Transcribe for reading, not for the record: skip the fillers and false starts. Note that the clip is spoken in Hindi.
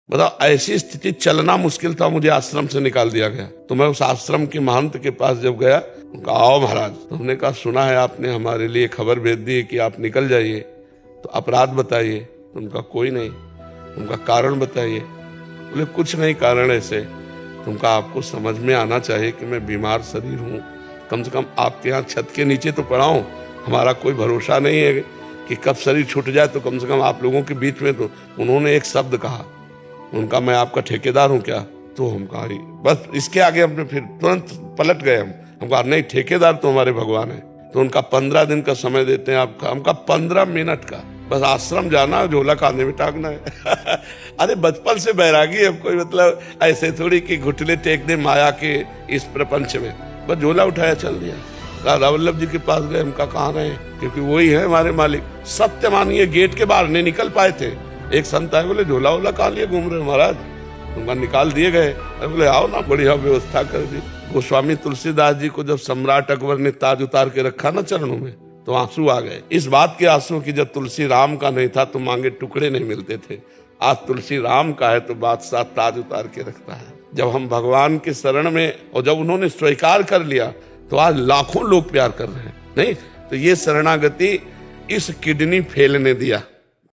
बताओ, ऐसी स्थिति, चलना मुश्किल था, मुझे आश्रम से निकाल दिया गया। तो मैं उस आश्रम के महंत के पास जब गया, उनका आओ महाराज, तो हमने कहा सुना है आपने हमारे लिए खबर भेज दी है कि आप निकल जाइए, तो अपराध बताइए। तो उनका कोई नहीं। उनका कारण बताइए। बोले कुछ नहीं कारण ऐसे, तुमका आपको समझ में आना चाहिए कि मैं बीमार शरीर हूँ, कम से कम आपके यहाँ छत के नीचे तो पड़ा हूँ, हमारा कोई भरोसा नहीं है कि कब शरीर छूट जाए, तो कम से कम आप लोगों के बीच में। तो उन्होंने एक शब्द कहा, उनका मैं आपका ठेकेदार हूँ क्या? तो हम कहा बस, इसके आगे हमने फिर तुरंत पलट गए। हम कहा नहीं, ठेकेदार तो हमारे भगवान है। तो उनका 15 दिन का समय देते हैं आपका, हमका 15 मिनट का, बस आश्रम जाना, झोला कांधे में टांगना है। अरे बचपन से बैरागी है कोई, मतलब ऐसे थोड़ी कि घुटने टेक दे माया के इस प्रपंच में, बस झोला उठाया चल दिया। राधा वल्लभ जी के पास गए, हमका कहाँ रहे, क्योंकि वही है हमारे मालिक। सत्य मानिए, गेट के बाहर नहीं निकल पाए थे। एक संत आए, बोले झोला वोला कहाँ लिए घूम रहे महाराज? उनका निकाल दिए गए। बोले आओ ना, बढ़िया व्यवस्था कर दी। गोस्वामी तुलसीदास जी को जब सम्राट अकबर ने ताज उतार के रखा ना चरणों में, तो आंसू आ गए। इस बात के आंसू की जब तुलसी राम का नहीं था तो मांगे टुकड़े नहीं मिलते थे। आज तुलसी राम का है तो बादशाह ताज उतार के रखता है। जब हम भगवान के शरण में, और जब उन्होंने स्वीकार कर लिया, तो आज लाखों लोग प्यार कर रहे हैं। नहीं तो ये शरणागति इस किडनी फेल ने दिया।